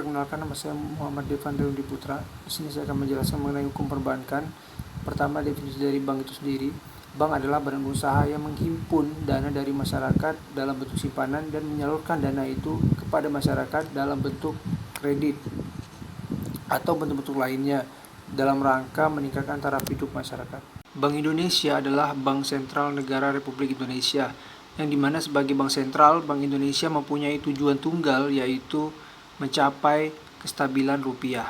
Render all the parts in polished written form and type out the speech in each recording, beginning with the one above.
Perkenalkan, nama saya Muhammad Devan Rudi Putra. Di sini saya akan menjelaskan mengenai hukum perbankan. Pertama, definisi dari bank itu sendiri. Bank adalah badan usaha yang menghimpun dana dari masyarakat dalam bentuk simpanan dan menyalurkan dana itu kepada masyarakat dalam bentuk kredit atau bentuk-bentuk lainnya dalam rangka meningkatkan taraf hidup masyarakat. Bank Indonesia adalah Bank Sentral Negara Republik Indonesia, yang dimana sebagai bank sentral, Bank Indonesia mempunyai tujuan tunggal, yaitu mencapai kestabilan rupiah.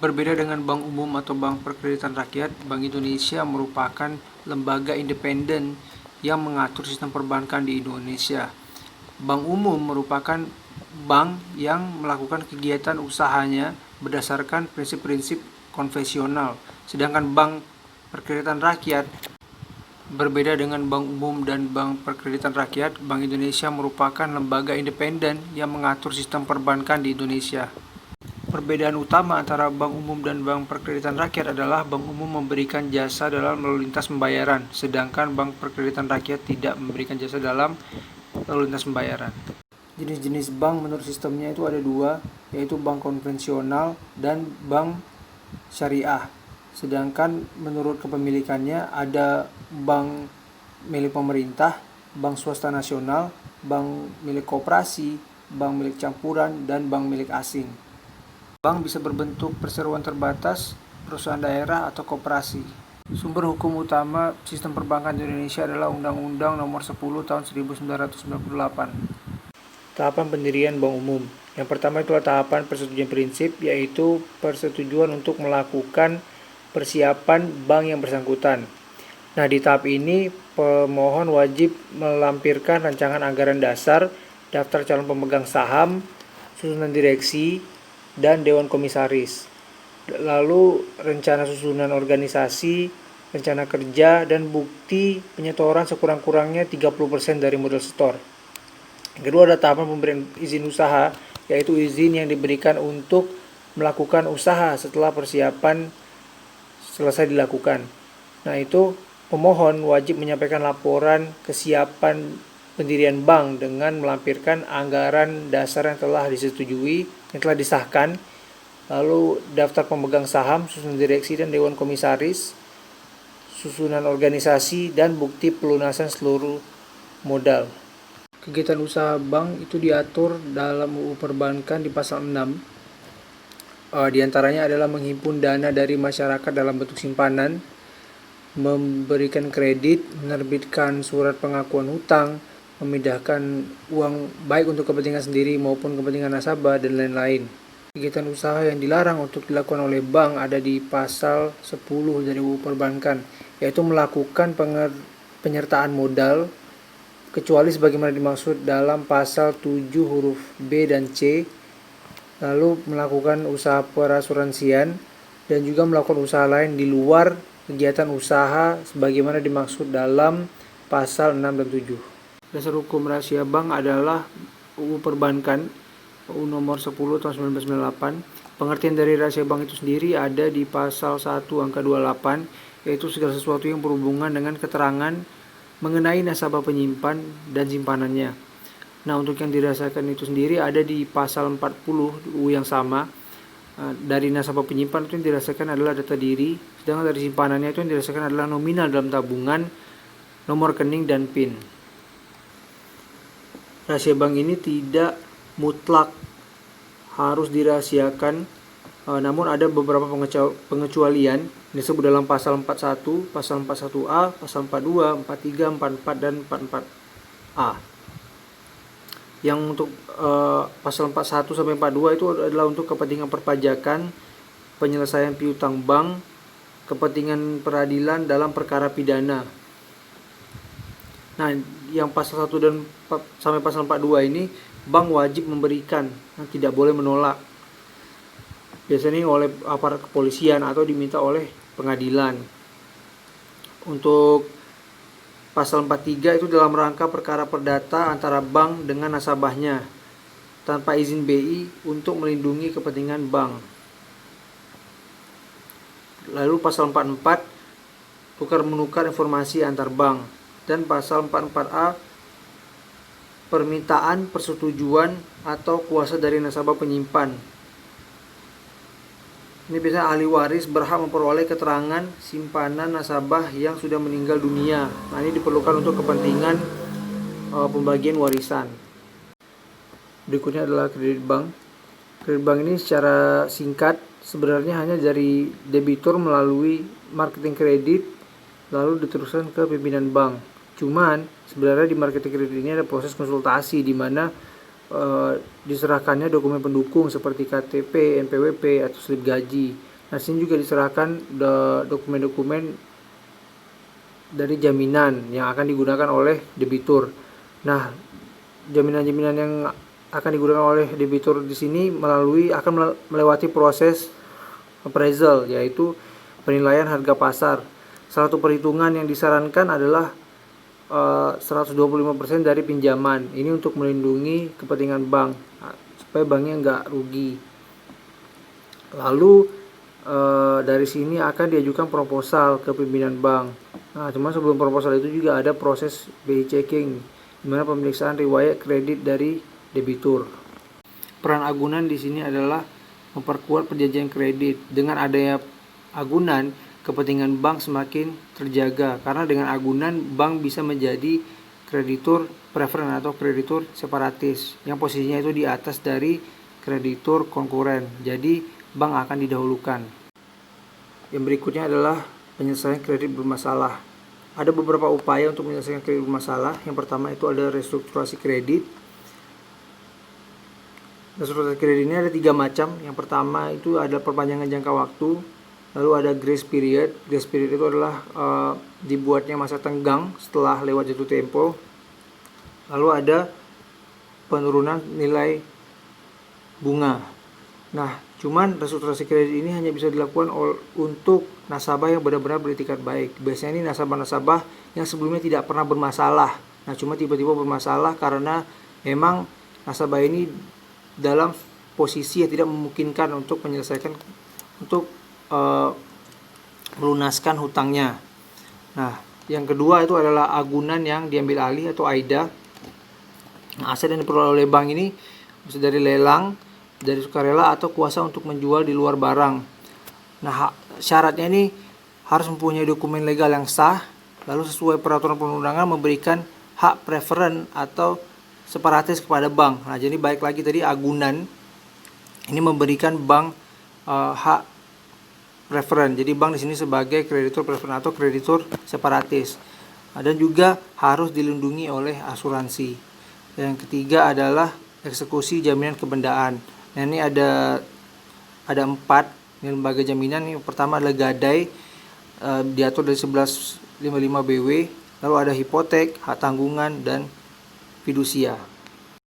Berbeda dengan bank umum atau bank perkreditan rakyat, Bank Indonesia merupakan lembaga independen yang mengatur sistem perbankan di Indonesia. Bank umum merupakan bank yang melakukan kegiatan usahanya berdasarkan prinsip-prinsip konvensional, sedangkan bank perkreditan rakyat berbeda dengan bank umum dan bank perkreditan rakyat. Bank Indonesia merupakan lembaga independen yang mengatur sistem perbankan di Indonesia. Perbedaan utama antara bank umum dan bank perkreditan rakyat adalah bank umum memberikan jasa dalam lalu lintas pembayaran, sedangkan bank perkreditan rakyat tidak memberikan jasa dalam lalu lintas pembayaran. Jenis-jenis bank menurut sistemnya itu ada dua, yaitu bank konvensional dan bank syariah. Sedangkan menurut kepemilikannya ada bank milik pemerintah, bank swasta nasional, bank milik koperasi, bank milik campuran, dan bank milik asing. Bank bisa berbentuk perseroan terbatas, perusahaan daerah, atau koperasi. Sumber hukum utama sistem perbankan di Indonesia adalah Undang-Undang Nomor 10 Tahun 1998. Tahapan pendirian bank umum. Yang pertama itulah tahapan persetujuan prinsip, yaitu persetujuan untuk melakukan persiapan bank yang bersangkutan. Nah, di tahap ini pemohon wajib melampirkan rancangan anggaran dasar, daftar calon pemegang saham, susunan direksi, dan dewan komisaris. Lalu rencana susunan organisasi, rencana kerja, dan bukti penyetoran sekurang-kurangnya 30% dari modal setor. Yang kedua ada tahapan pemberian izin usaha, yaitu izin yang diberikan untuk melakukan usaha setelah persiapan selesai dilakukan. Nah, itu pemohon wajib menyampaikan laporan kesiapan pendirian bank dengan melampirkan anggaran dasar yang telah disetujui, yang telah disahkan, lalu daftar pemegang saham, susunan direksi dan dewan komisaris, susunan organisasi, dan bukti pelunasan seluruh modal. Kegiatan usaha bank itu diatur dalam UU Perbankan di pasal 6. Di antaranya adalah menghimpun dana dari masyarakat dalam bentuk simpanan, memberikan kredit, menerbitkan surat pengakuan hutang, memindahkan uang baik untuk kepentingan sendiri maupun kepentingan nasabah, dan lain-lain. Kegiatan usaha yang dilarang untuk dilakukan oleh bank ada di pasal 10 dari UU Perbankan, yaitu melakukan penyertaan modal, kecuali sebagaimana dimaksud dalam pasal 7 huruf B dan C, lalu melakukan usaha perasuransian, dan juga melakukan usaha lain di luar kegiatan usaha sebagaimana dimaksud dalam pasal 6 dan 7. Dasar hukum rahasia bank adalah UU Perbankan, UU Nomor 10 Tahun 1998. Pengertian dari rahasia bank itu sendiri ada di pasal 1 angka 28, yaitu segala sesuatu yang berhubungan dengan keterangan mengenai nasabah penyimpan dan simpanannya. Nah, untuk yang dirasakan itu sendiri ada di pasal 40 UU yang sama. Dari nasabah penyimpan itu yang dirasakan adalah data diri, sedangkan dari simpanannya itu yang dirasakan adalah nominal dalam tabungan, nomor rekening, dan PIN. Rahasia bank ini tidak mutlak harus dirahasiakan, namun ada beberapa pengecualian disebut dalam pasal 41, pasal 41A, pasal 42, 43, 44, dan 44A. Yang untuk pasal 41 sampai 42 itu adalah untuk kepentingan perpajakan, penyelesaian piutang bank, kepentingan peradilan dalam perkara pidana. Nah, yang pasal 1 dan sampai pasal 42 ini bank wajib memberikan, tidak boleh menolak. Biasanya oleh aparat kepolisian atau diminta oleh pengadilan. Untuk pasal 43 itu dalam rangka perkara perdata antara bank dengan nasabahnya tanpa izin BI untuk melindungi kepentingan bank. Lalu pasal 44 tukar menukar informasi antar bank, dan pasal 44A permintaan persetujuan atau kuasa dari nasabah penyimpan. Ini biasanya ahli waris berhak memperoleh keterangan simpanan nasabah yang sudah meninggal dunia. Nah, ini diperlukan untuk kepentingan pembagian warisan. Berikutnya adalah kredit bank. Kredit bank ini secara singkat sebenarnya hanya dari debitur melalui marketing kredit lalu diteruskan ke pimpinan bank. Cuman sebenarnya di marketing kredit ini ada proses konsultasi di mana diserahkannya dokumen pendukung seperti KTP, NPWP atau slip gaji. Nah, sini juga diserahkan dokumen-dokumen dari jaminan yang akan digunakan oleh debitur. Nah, jaminan-jaminan yang akan digunakan oleh debitur di sini akan melewati proses appraisal, yaitu penilaian harga pasar. Salah satu perhitungan yang disarankan adalah 125% dari pinjaman. Ini untuk melindungi kepentingan bank supaya banknya nggak rugi. Lalu dari sini akan diajukan proposal ke pimpinan bank. Nah, cuma sebelum proposal itu juga ada proses BI checking, di mana pemeriksaan riwayat kredit dari debitur. Peran agunan di sini adalah memperkuat perjanjian kredit. Dengan adanya agunan, kepentingan bank semakin terjaga, karena dengan agunan bank bisa menjadi kreditur preferen atau kreditur separatis yang posisinya itu di atas dari kreditur konkuren. Jadi bank akan didahulukan. Yang berikutnya adalah penyelesaian kredit bermasalah. Ada beberapa upaya untuk menyelesaikan kredit bermasalah. Yang pertama itu ada restrukturasi kredit. Restrukturasi kredit ini ada 3 macam. Yang pertama itu ada perpanjangan jangka waktu. Lalu ada grace period. Grace period itu adalah dibuatnya masa tenggang setelah lewat jatuh tempo. Lalu ada penurunan nilai bunga. Nah, cuman restrukturasi kredit ini hanya bisa dilakukan untuk nasabah yang benar-benar beretikat baik. Biasanya ini nasabah-nasabah yang sebelumnya tidak pernah bermasalah. Nah, cuma tiba-tiba bermasalah karena memang nasabah ini dalam posisi yang tidak memungkinkan untuk menyelesaikan melunaskan hutangnya. Nah, yang kedua itu adalah agunan yang diambil alih atau AIDA. Nah, aset yang diperoleh oleh bank ini bisa dari lelang, dari sukarela atau kuasa untuk menjual di luar barang. Nah, syaratnya ini harus mempunyai dokumen legal yang sah, lalu sesuai peraturan perundang-undangan memberikan hak preferen atau separatis kepada bank. Nah, jadi baik lagi tadi agunan ini memberikan bank hak preferen. Jadi bank di sini sebagai kreditur preferen atau kreditur separatis. Dan juga harus dilindungi oleh asuransi. Yang ketiga adalah eksekusi jaminan kebendaan. Nah, ini ada 4 lembaga jaminan. Yang pertama adalah gadai, diatur dari 1155 BW. Lalu ada hipotek, hak tanggungan, dan fidusia.